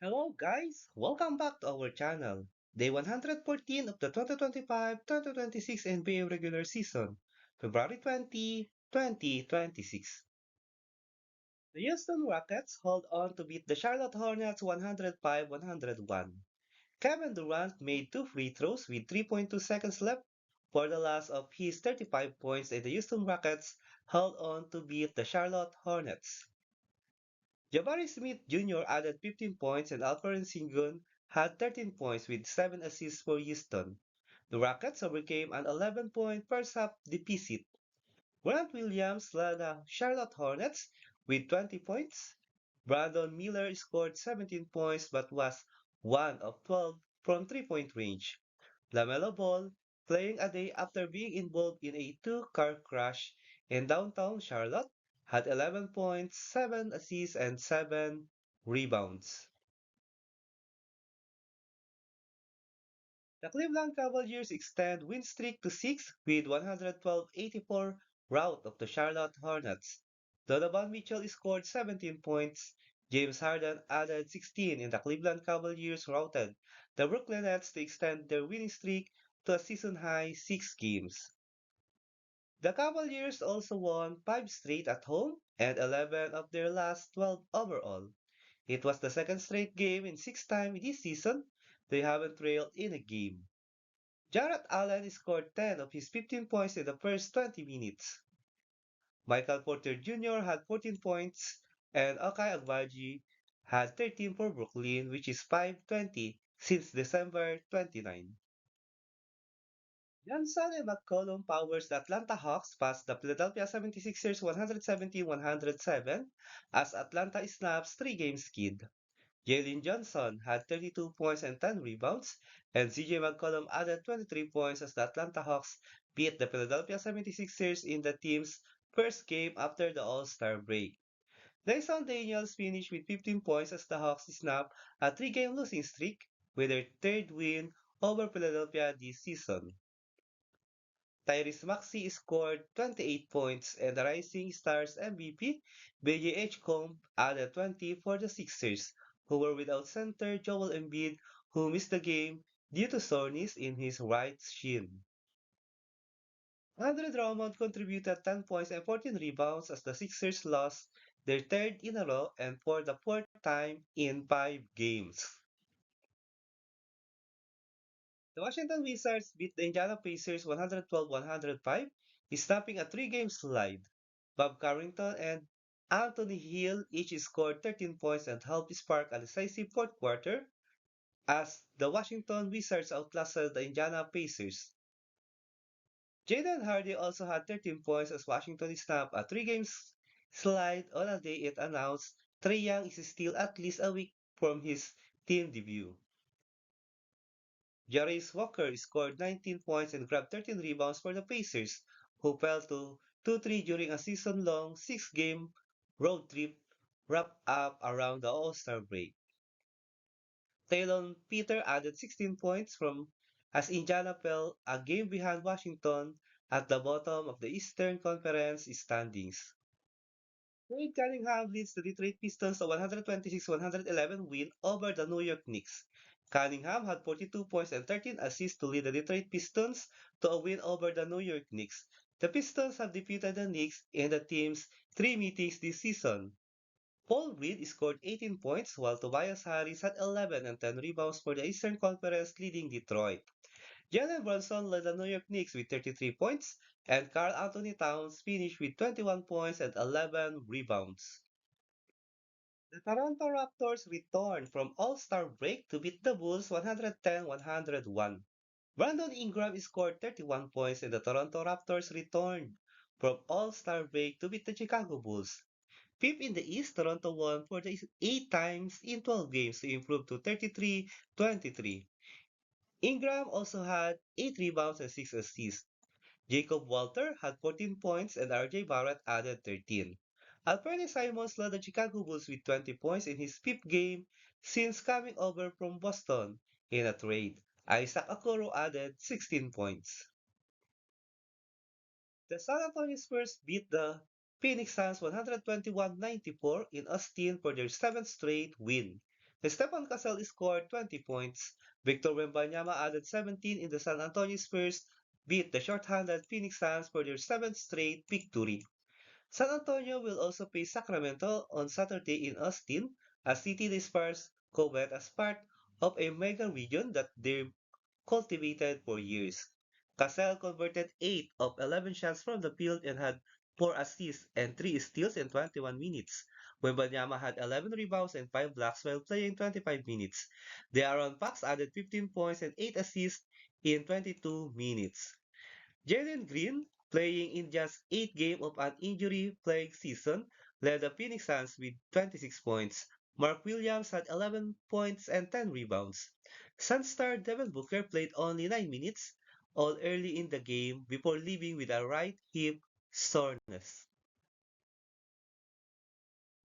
Hello guys, welcome back to our channel. Day 114 of the 2025-2026 NBA regular season, February 20, 2026. The Houston Rockets hold on to beat the Charlotte Hornets 105-101. Kevin Durant made two free throws with 3.2 seconds left for the last of his 35 points, and the Houston Rockets held on to beat the Charlotte Hornets. Jabari Smith Jr. added 15 points and Alperen Sengun had 13 points with 7 assists for Houston. The Rockets overcame an 11-point first half deficit. Grant Williams led the Charlotte Hornets with 20 points. Brandon Miller scored 17 points but was 1 of 12 from 3-point range. LaMelo Ball, playing a day after being involved in a two-car crash in downtown Charlotte, had 11 points, 7 assists, and 7 rebounds. The Cleveland Cavaliers extend win streak to 6 with 112-84 rout of the Charlotte Hornets. Donovan Mitchell scored 17 points. James Harden added 16 in the Cleveland Cavaliers routed the Brooklyn Nets to extend their winning streak to a season-high 6 games. The Cavaliers also won 5 straight at home and 11 of their last 12 overall. It was the second straight game in 6 times this season they haven't trailed in a game. Jarrett Allen scored 10 of his 15 points in the first 20 minutes. Michael Porter Jr. had 14 points, and Akai Agbaji had 13 for Brooklyn, which is 520 since December 29. Johnson and McCollum powers the Atlanta Hawks past the Philadelphia 76ers 170-107 as Atlanta snaps three-game skid. Jalen Johnson had 32 points and 10 rebounds, and CJ McCollum added 23 points as the Atlanta Hawks beat the Philadelphia 76ers in the team's first game after the All-Star break. Dyson Daniels finished with 15 points as the Hawks snapped a three-game losing streak with their third win over Philadelphia this season. Tyrese Maxey scored 28 points, and the Rising Stars MVP BJ Combe added 20 for the Sixers, who were without center Joel Embiid, who missed the game due to soreness in his right shin. Andre Drummond contributed 10 points and 14 rebounds as the Sixers lost their third in a row and for the fourth time in 5 games. The Washington Wizards beat the Indiana Pacers 112-105, snapping a three-game slide. Bob Carrington and Anthony Hill each scored 13 points and helped spark a decisive fourth quarter as the Washington Wizards outlasted the Indiana Pacers. Jaden Hardy also had 13 points as Washington snapped a three-game slide on a day it announced Trae Young is still at least a week from his team debut. Jarace Walker scored 19 points and grabbed 13 rebounds for the Pacers, who fell to 2-3 during a season-long six-game road trip wrapped up around the All-Star break. Talon Peter added 16 points from as Indiana fell a game behind Washington at the bottom of the Eastern Conference standings. Cade Cunningham leads the Detroit Pistons to 126-111 win over the New York Knicks. Cunningham had 42 points and 13 assists to lead the Detroit Pistons to a win over the New York Knicks. The Pistons have defeated the Knicks in the team's three meetings this season. Paul Reed scored 18 points while Tobias Harris had 11 and 10 rebounds for the Eastern Conference leading Detroit. Jalen Brunson led the New York Knicks with 33 points, and Karl Anthony Towns finished with 21 points and 11 rebounds. The Toronto Raptors returned from All-Star break to beat the Bulls 110-101. Brandon Ingram scored 31 points and the Toronto Raptors returned from All-Star break to beat the Chicago Bulls. Fifth in the East, Toronto won for the 8 times in 12 games to improve to 33-23. Ingram also had 8 rebounds and 6 assists. Jacob Walter had 14 points and RJ Barrett added 13. Alfred Simons led the Chicago Bulls with 20 points in his fifth game since coming over from Boston in a trade. Isaac Okoro added 16 points. The San Antonio Spurs beat the Phoenix Suns 121-94 in Austin for their seventh straight win. Stefan Casal scored 20 points. Victor Wembanyama added 17 in the San Antonio Spurs beat the short-handed Phoenix Suns for their seventh straight victory. San Antonio will also face Sacramento on Saturday in Austin, a city the Spurs covet as part of a mega region that they've cultivated for years. Cassell converted 8 of 11 shots from the field and had 4 assists and 3 steals in 21 minutes. Wembanyama had 11 rebounds and 5 blocks while playing 25 minutes. The Aaron Fox added 15 points and 8 assists in 22 minutes. Jalen Green, playing in just 8 games of an injury-plagued season, led the Phoenix Suns with 26 points. Mark Williams had 11 points and 10 rebounds. Suns star Devin Booker played only 9 minutes, all early in the game before leaving with a right hip soreness.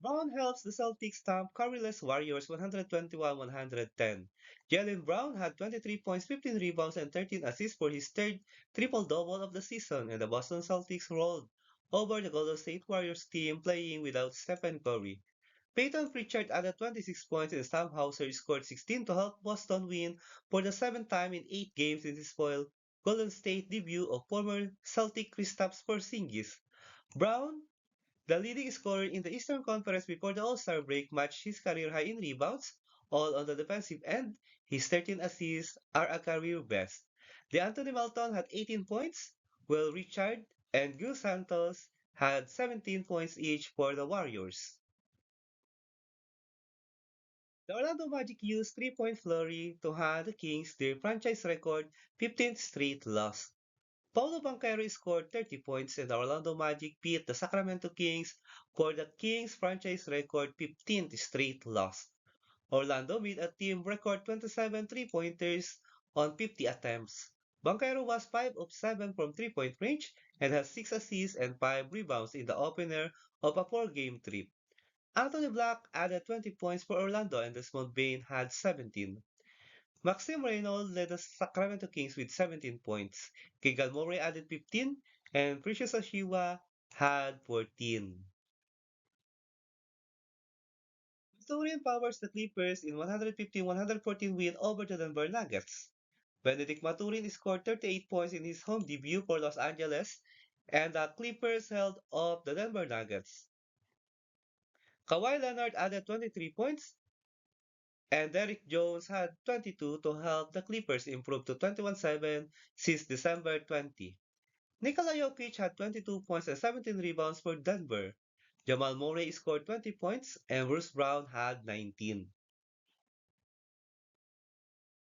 Brown helps the Celtics stomp carryless Warriors 121-110. Jalen Brown had 23 points, 15 rebounds, and 13 assists for his third triple-double of the season, and the Boston Celtics rolled over the Golden State Warriors team playing without Stephen Curry. Peyton Pritchard added 26 points and Sam Hauser scored 16 to help Boston win for the seventh time in 8 games in the spoiled Golden State debut of former Celtic Kristaps Porzingis. Brown, the leading scorer in the Eastern Conference before the All-Star break, matched his career high in rebounds, all on the defensive end. His 13 assists are a career best. DeAnthony Melton had 18 points, while Richard and Gil Santos had 17 points each for the Warriors. The Orlando Magic used three-point flurry to hand the Kings their franchise record 15th straight loss. Paulo Banchero scored 30 points and the Orlando Magic beat the Sacramento Kings for the Kings franchise record 15th straight loss. Orlando made a team record 27 three-pointers on 50 attempts. Banchero was 5 of 7 from three-point range and has 6 assists and 5 rebounds in the opener of a 4-game trip. Anthony Black added 20 points for Orlando and Desmond Bain had 17. Maxime Reynolds led the Sacramento Kings with 17 points. Keegan Murray added 15, and Precious Achiuwa had 14. Missouri powers the Clippers in 115-114 win over the Denver Nuggets. Benedict Maturin scored 38 points in his home debut for Los Angeles, and the Clippers held off the Denver Nuggets. Kawhi Leonard added 23 points, and Derrick Jones had 22 to help the Clippers improve to 21-7 since December 20. Nikola Jokic had 22 points and 17 rebounds for Denver. Jamal Murray scored 20 points and Bruce Brown had 19.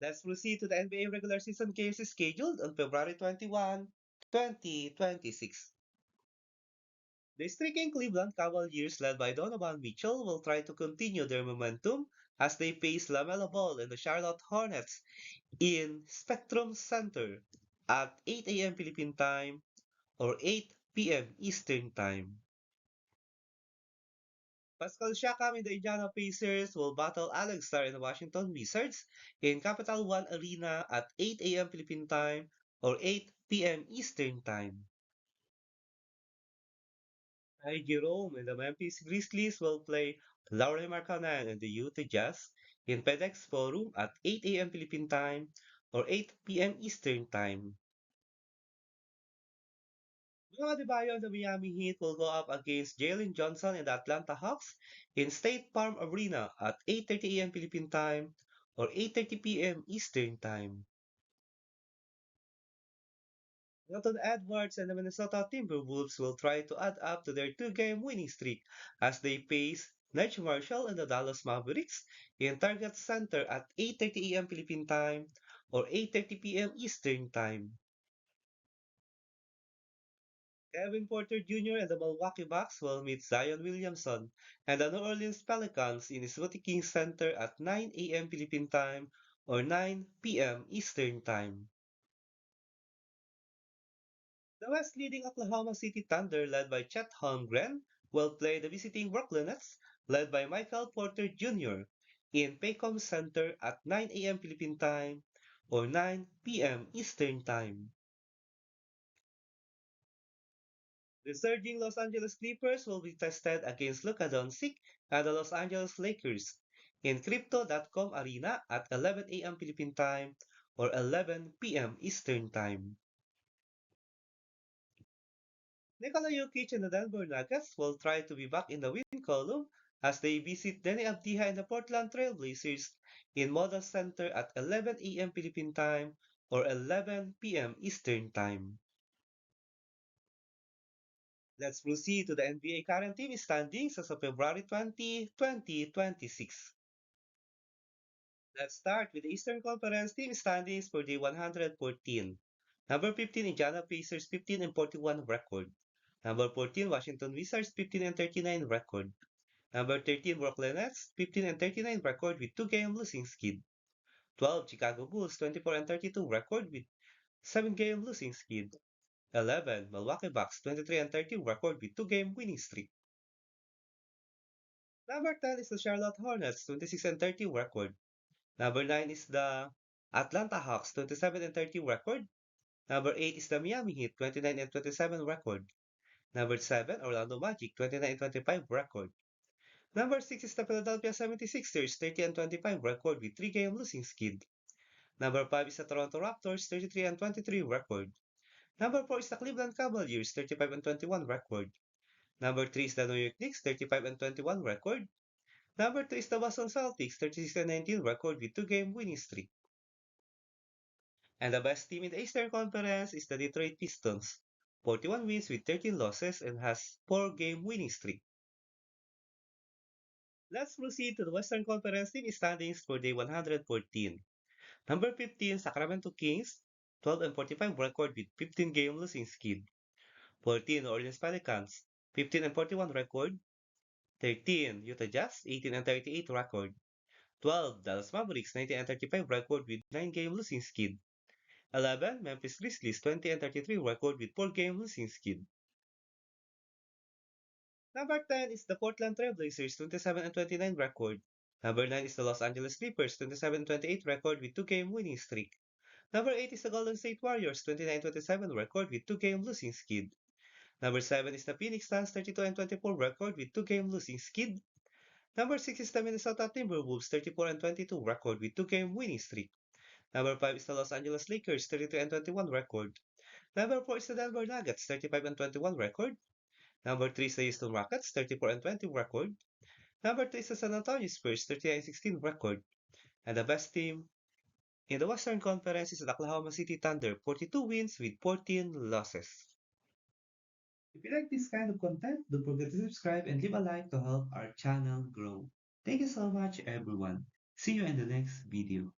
Let's proceed to the NBA regular season games scheduled on February 21, 2026. The streaking Cleveland Cavaliers led by Donovan Mitchell will try to continue their momentum as they face LaMelo Ball and the Charlotte Hornets in Spectrum Center at 8 a.m. Philippine time or 8 p.m. Eastern time. Pascal Siakam and the Indiana Pacers will battle Alex Star and the Washington Wizards in Capital One Arena at 8 a.m. Philippine time or 8 p.m. Eastern time. Ty Jerome and the Memphis Grizzlies will play Lauri Markkanen and the Utah Jazz in FedEx Forum at 8 a.m. Philippine time or 8 p.m. Eastern time. Bam Adebayo and the Miami Heat will go up against Jalen Johnson and the Atlanta Hawks in State Farm Arena at 8:30 a.m. Philippine time or 8:30 p.m. Eastern time. Anthony Edwards and the Minnesota Timberwolves will try to add up to their two-game winning streak as they face Nigel Marshall and the Dallas Mavericks in Target Center at 8:30 a.m. Philippine time or 8:30 p.m. Eastern time. Kevin Porter Jr. and the Milwaukee Bucks will meet Zion Williamson and the New Orleans Pelicans in Smoothie King Center at 9 a.m. Philippine time or 9 p.m. Eastern time. The West leading Oklahoma City Thunder, led by Chet Holmgren, will play the visiting Brooklyn Nets, led by Michael Porter Jr., in Paycom Center at 9 a.m. Philippine time or 9 p.m. Eastern time. The surging Los Angeles Clippers will be tested against Luka Doncic and the Los Angeles Lakers in Crypto.com Arena at 11 a.m. Philippine Time or 11 p.m. Eastern Time. Nikola Jokic and the Denver Nuggets will try to be back in the win column as they visit Denny Abdiha and the Portland Trail Blazers in Moda Center at 11 a.m. Philippine Time or 11 p.m. Eastern Time. Let's proceed to the NBA current team standings as of February 20, 2026. Let's start with the Eastern Conference team standings for day 114. Number 15, Indiana Pacers, 15 and 41 record. Number 14, Washington Wizards, 15 and 39 record. Number 13, Brooklyn Nets, 15 and 39 record with 2-game losing skid. 12, Chicago Bulls, 24 and 32 record with 7-game losing skid. 11, Milwaukee Bucks, 23 and 30 record with 2-game winning streak. Number 10 is the Charlotte Hornets, 26 and 30 record. Number 9 is the Atlanta Hawks, 27 and 30 record. Number 8 is the Miami Heat, 29 and 27 record. Number 7, Orlando Magic, 29 and 25 record. Number 6 is the Philadelphia 76ers, 30 and 25 record with 3-game losing skid. Number 5 is the Toronto Raptors, 33 and 23 record. Number 4 is the Cleveland Cavaliers, 35 and 21 record. Number 3 is the New York Knicks, 35 and 21 record. Number 2 is the Boston Celtics, 36 and 19 record with 2-game winning streak. And the best team in the Eastern Conference is the Detroit Pistons, 41 wins with 13 losses and has 4-game winning streak. Let's proceed to the Western Conference team standings for day 114. Number 15, Sacramento Kings, 12 and 45 record with 15-game losing skid. 14, New Orleans Pelicans, 15 and 41 record. 13, Utah Jazz, 18 and 38 record. 12, Dallas Mavericks, 19 and 35 record with 9-game losing skid. 11, Memphis Grizzlies, 20 and 33 record with 4-game losing skid. Number 10 is the Portland Trail Blazers, 27 and 29 record. Number 9 is the Los Angeles Clippers, 27 and 28 record with 2-game winning streak. Number 8 is the Golden State Warriors, 29-27 record with 2-game losing skid. Number 7 is the Phoenix Suns, 32 and 24 record with 2-game losing skid. Number 6 is the Minnesota Timberwolves, 34 and 22 record with 2-game winning streak. Number 5 is the Los Angeles Lakers, 32 and 21 record. Number 4 is the Denver Nuggets, 35 and 21 record. Number 3 is the Houston Rockets, 34 and 20 record. Number 2 is the San Antonio Spurs, 39 and 16 record. And the best team in the Western Conference is the Oklahoma City Thunder, 42 wins with 14 losses. If you like this kind of content, don't forget to subscribe and leave a like to help our channel grow. Thank you so much, everyone. See you in the next video.